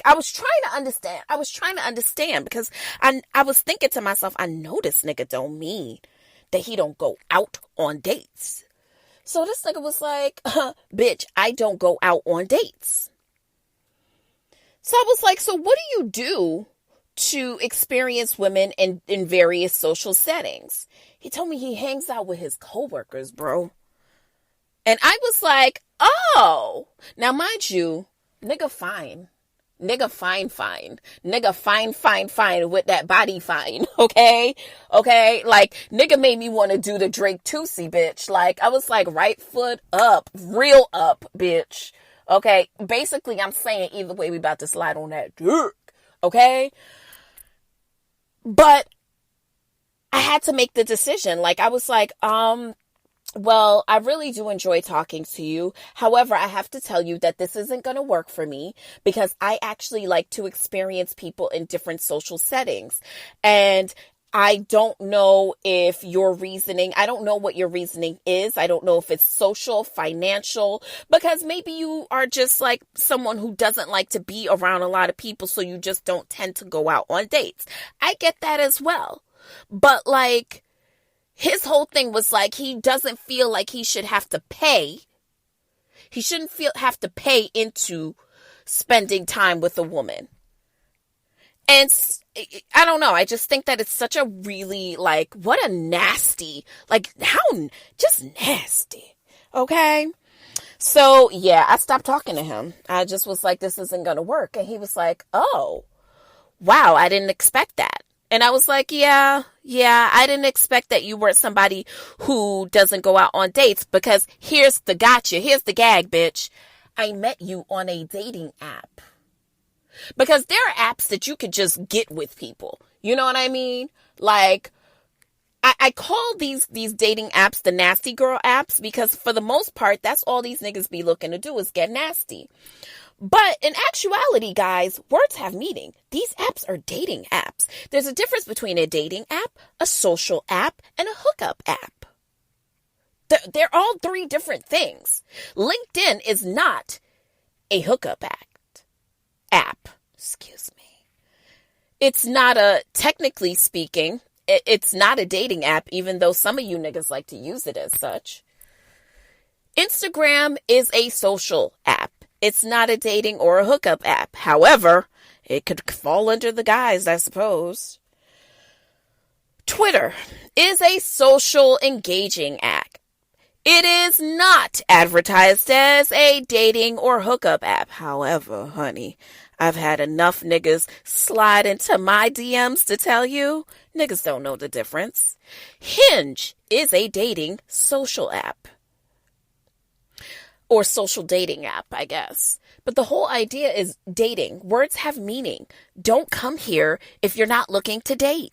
I was trying to understand. Because I was thinking to myself, I know this nigga don't mean that he don't go out on dates. So this nigga was like, bitch, I don't go out on dates. So I was like, so what do you do to experience women in various social settings? He told me he hangs out with his coworkers, bro. And I was like, oh. Now, mind you, nigga fine. Nigga fine. Nigga fine with that body fine. Okay? Like, nigga made me want to do the Drake Tootsie, bitch. Like, I was like, right foot up. Real up, bitch. Okay? Basically, I'm saying either way, we about to slide on that dick. Okay? But I had to make the decision. Like, I was like, well, I really do enjoy talking to you. However, I have to tell you that this isn't going to work for me because I actually like to experience people in different social settings. And I don't know if your reasoning, I don't know what your reasoning is. I don't know if it's social, financial, because maybe you are just like someone who doesn't like to be around a lot of people, so you just don't tend to go out on dates. I get that as well. But like, his whole thing was like, he doesn't feel like he should have to pay. He shouldn't have to pay into spending time with a woman. And I don't know. I just think that it's such a really, like, what a nasty, like, how, just nasty. Okay? So, yeah, I stopped talking to him. I just was like, this isn't going to work. And he was like, oh, wow, I didn't expect that. And I was like, yeah, I didn't expect that you were somebody who doesn't go out on dates, because here's the gotcha. Here's the gag, bitch. I met you on a dating app. Because there are apps that you could just get with people. You know what I mean? Like, I call these dating apps the nasty girl apps, because for the most part, that's all these niggas be looking to do is get nasty. But in actuality, guys, words have meaning. These apps are dating apps. There's a difference between a dating app, a social app, and a hookup app. They're all three different things. LinkedIn is not a hookup app. Excuse me. It's not technically speaking, it's not a dating app, even though some of you niggas like to use it as such. Instagram is a social app. It's not a dating or a hookup app. However, it could fall under the guise, I suppose. Twitter is a social engaging app. It is not advertised as a dating or hookup app. However, honey, I've had enough niggas slide into my DMs to tell you, niggas don't know the difference. Hinge is a dating social app. Or social dating app, I guess. But the whole idea is dating. Words have meaning. Don't come here if you're not looking to date.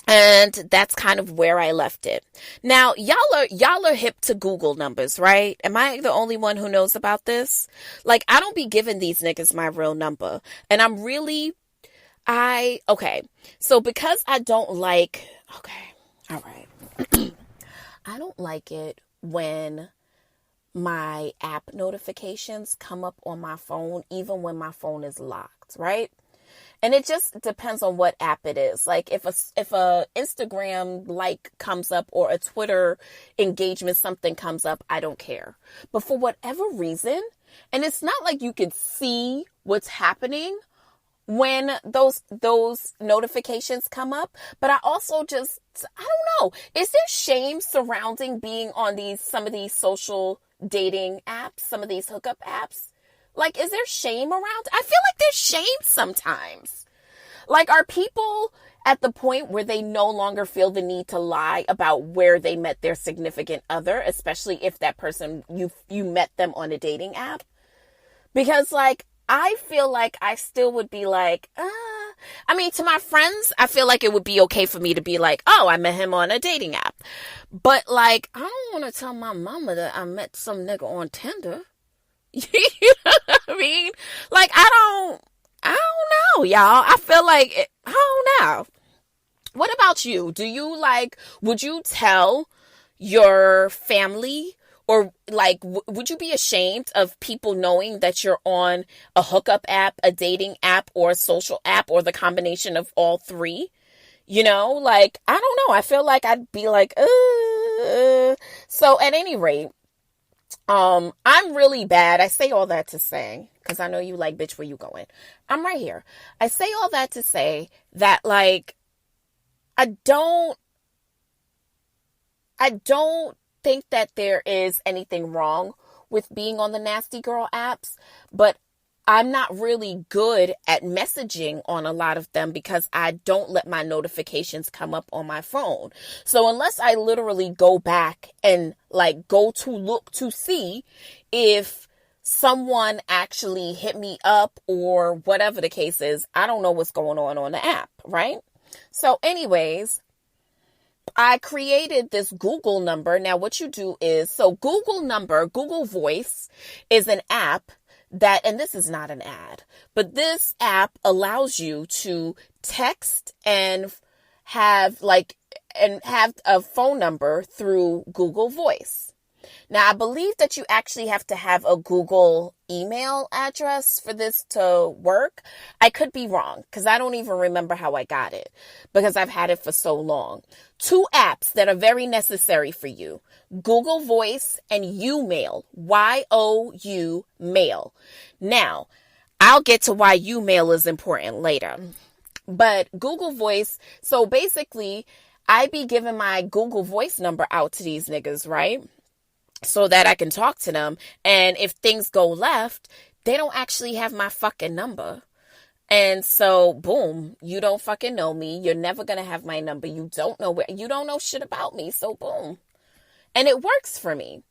And that's kind of where I left it. Now, y'all are hip to Google numbers, right? Am I the only one who knows about this? Like, I don't be giving these niggas my real number. And I'm really, okay. So because I don't like, okay, all right. I don't like it when my app notifications come up on my phone, even when my phone is locked, right? And it just depends on what app it is. Like if a Instagram like comes up or a Twitter engagement, something comes up, I don't care. But for whatever reason, and it's not like you can see what's happening when those notifications come up, but I also just, I don't know. Is there shame surrounding being on some of these social dating apps, some of these hookup apps? Like, is there shame around? I feel like there's shame sometimes. Like, are people at the point where they no longer feel the need to lie about where they met their significant other, especially if that person, you met them on a dating app? Because, like, I feel like I still would be like, I mean, to my friends, I feel like it would be okay for me to be like, oh, I met him on a dating app. But, like, I don't want to tell my mama that I met some nigga on Tinder. You know what I mean? Like, I don't know, y'all. I feel like, I don't know. What about you? Would you tell your family Or like, would you be ashamed of people knowing that you're on a hookup app, a dating app, or a social app, or the combination of all three? You know, like, I don't know. I feel like I'd be like, So at any rate, I'm really bad. I say all that to say, because I know you like, bitch, where you going? I'm right here. I say all that to say that, like, I don't think that there is anything wrong with being on the nasty girl apps, but I'm not really good at messaging on a lot of them because I don't let my notifications come up on my phone. So unless I literally go back and like go to look to see if someone actually hit me up or whatever the case is, I don't know what's going on the app, right? So anyways, I created this Google number. Now what you do is, so Google Voice is an app that, and this is not an ad, but this app allows you to text and have a phone number through Google Voice. Now, I believe that you actually have to have a Google email address for this to work. I could be wrong because I don't even remember how I got it because I've had it for so long. 2 apps that are very necessary for you: Google Voice and YouMail, Y-O-U Mail. Now, I'll get to why YouMail is important later. But Google Voice, so basically, I be giving my Google Voice number out to these niggas, right? So that I can talk to them. And if things go left, they don't actually have my fucking number. And so, boom, you don't fucking know me. You're never going to have my number. You don't know shit about me. So, boom. And it works for me.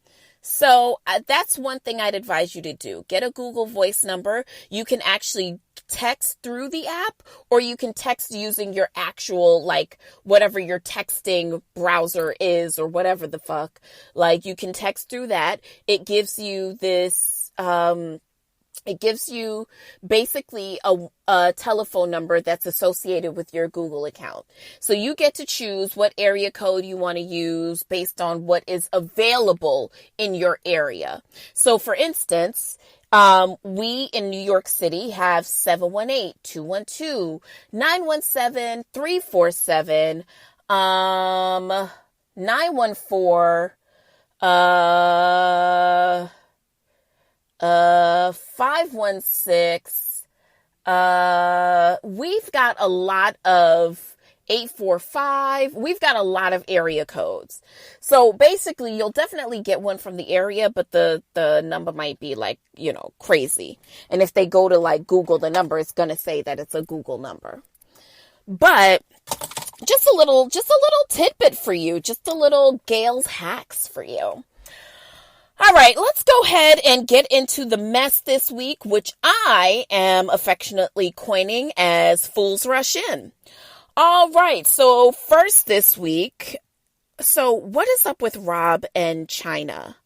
So that's one thing I'd advise you to do. Get a Google Voice number. You can actually text through the app, or you can text using your actual, like, whatever your texting browser is or whatever the fuck. Like, you can text through that. It gives you this, it gives you basically a telephone number that's associated with your Google account. So you get to choose what area code you want to use based on what is available in your area. So for instance, we in New York City have 718-212-917-347, 914, 516, we've got a lot of 845. We've got a lot of area codes. So basically you'll definitely get one from the area, but the number might be like, you know, crazy. And if they go to like Google the number, it's going to say that it's a Google number. But just a little tidbit for you, just a little Gail's hacks for you. All right, let's go ahead and get into the mess this week, which I am affectionately coining as Fools Rush In. All right, so first this week, so what is up with Rob and Chyna?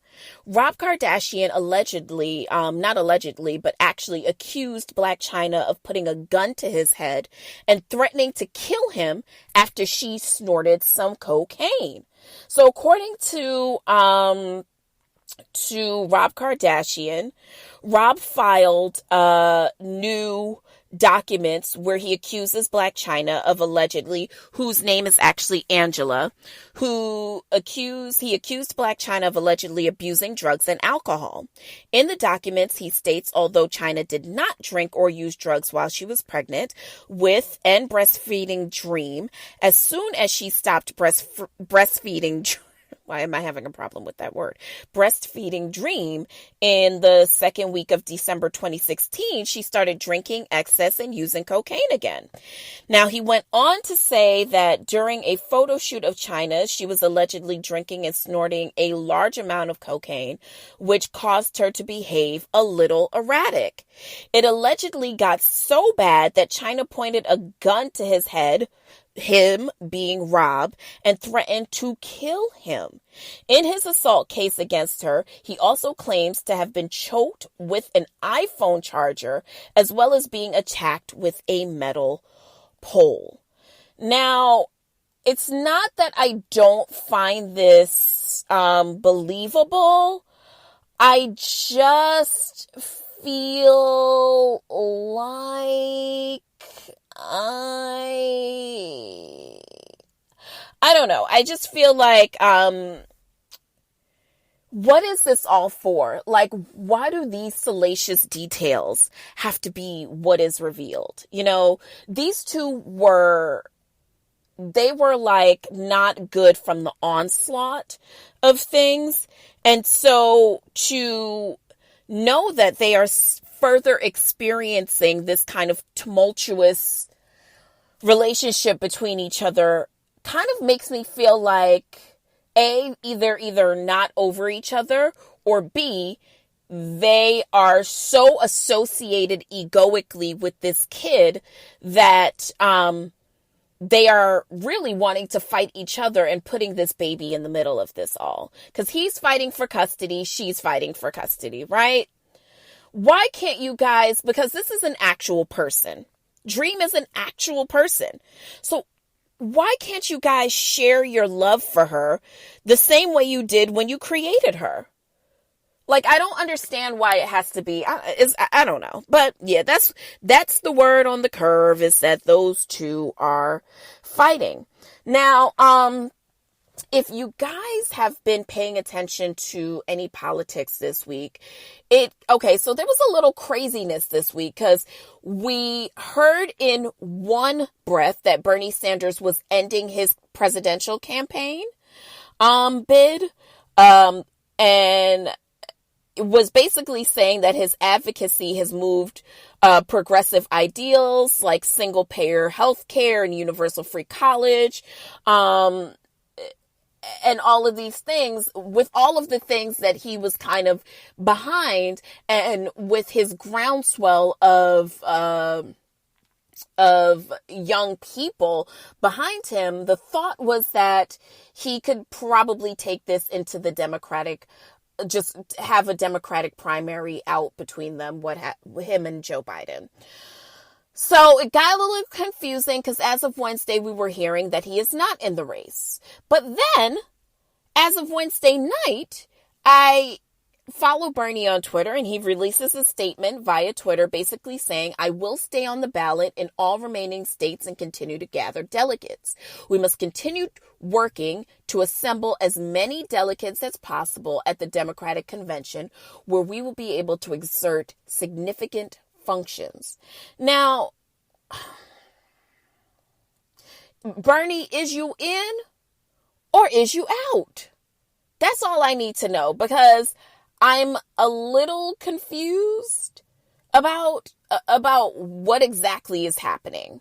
Rob Kardashian allegedly, not allegedly, but actually accused Blacc Chyna of putting a gun to his head and threatening to kill him after she snorted some cocaine. So according to Rob Kardashian, Rob filed new documents where he accuses Blacc Chyna of allegedly, whose name is actually Angela, he accused Blacc Chyna of allegedly abusing drugs and alcohol. In the documents, he states, although Chyna did not drink or use drugs while she was pregnant with and breastfeeding Dream, as soon as she stopped breastfeeding why am I having a problem with that word? Breastfeeding Dream in the second week of December 2016, she started drinking excess and using cocaine again. Now, he went on to say that during a photo shoot of Chyna, she was allegedly drinking and snorting a large amount of cocaine, which caused her to behave a little erratic. It allegedly got so bad that Chyna pointed a gun to his head, him being Rob, and threatened to kill him. In his assault case against her, he also claims to have been choked with an iPhone charger, as well as being attacked with a metal pole. Now, it's not that I don't find this believable. I just feel like I don't know. I just feel like what is this all for? Like, why do these salacious details have to be what is revealed? You know, these two they were like not good from the onslaught of things. And so to know that they are further experiencing this kind of tumultuous relationship between each other kind of makes me feel like either not over each other, or B, they are so associated egoically with this kid that they are really wanting to fight each other and putting this baby in the middle of this all. Because he's fighting for custody, she's fighting for custody, right? Why can't you guys, because this is an actual person. Dream is an actual person. So why can't you guys share your love for her the same way you did when you created her? Like, I don't understand why it has to be. I don't know. But yeah, that's the word on the curve, is that those two are fighting. Now, if you guys have been paying attention to any politics this week, so there was a little craziness this week because we heard in one breath that Bernie Sanders was ending his presidential campaign bid, and was basically saying that his advocacy has moved progressive ideals like single payer health care and universal free college, and all of these things, with all of the things that he was kind of behind, and with his groundswell of young people behind him, the thought was that he could probably take this into the just have a Democratic primary out between them, him and Joe Biden. So it got a little confusing because as of Wednesday, we were hearing that he is not in the race. But then, as of Wednesday night, I follow Bernie on Twitter, and he releases a statement via Twitter basically saying, "I will stay on the ballot in all remaining states and continue to gather delegates. We must continue working to assemble as many delegates as possible at the Democratic Convention, where we will be able to exert significant functions." Now, Bernie, is you in or is you out? That's all I need to know, because I'm a little confused about what exactly is happening.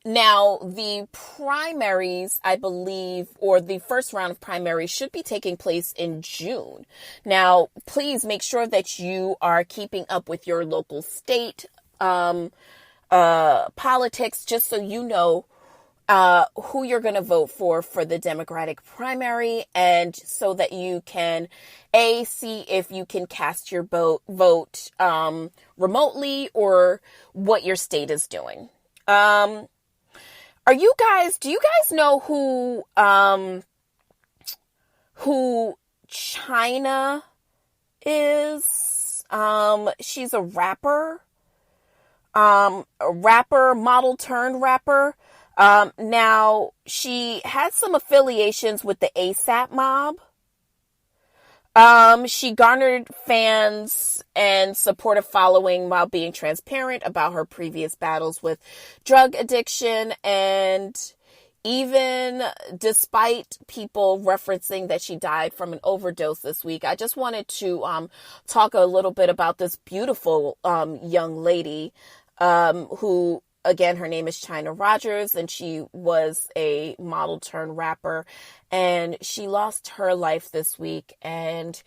Now, the primaries, I believe, or the first round of primaries should be taking place in June. Now, please make sure that you are keeping up with your local state politics, just so you know who you're going to vote for the Democratic primary, and so that you can see if you can cast your vote remotely, or what your state is doing. Do you guys know who Chyna is? She's a rapper, model turned rapper. Now she has some affiliations with the ASAP mob. She garnered fans and supportive following while being transparent about her previous battles with drug addiction, and even despite people referencing that she died from an overdose this week, I just wanted to talk a little bit about this beautiful young lady who, again, her name is Chyna Rogers, and she was a model turned rapper, and she lost her life this week. And,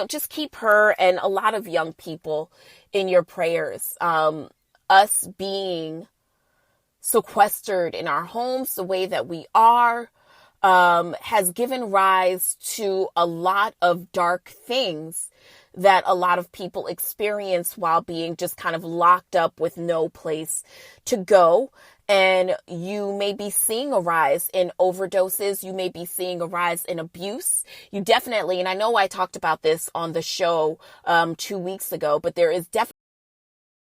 just keep her and a lot of young people in your prayers. Us being sequestered in our homes the way that we are has given rise to a lot of dark things that a lot of people experience while being just kind of locked up with no place to go. And you may be seeing a rise in overdoses. You may be seeing a rise in abuse. You definitely, and I know I talked about this on the show 2 weeks ago, but there is definitely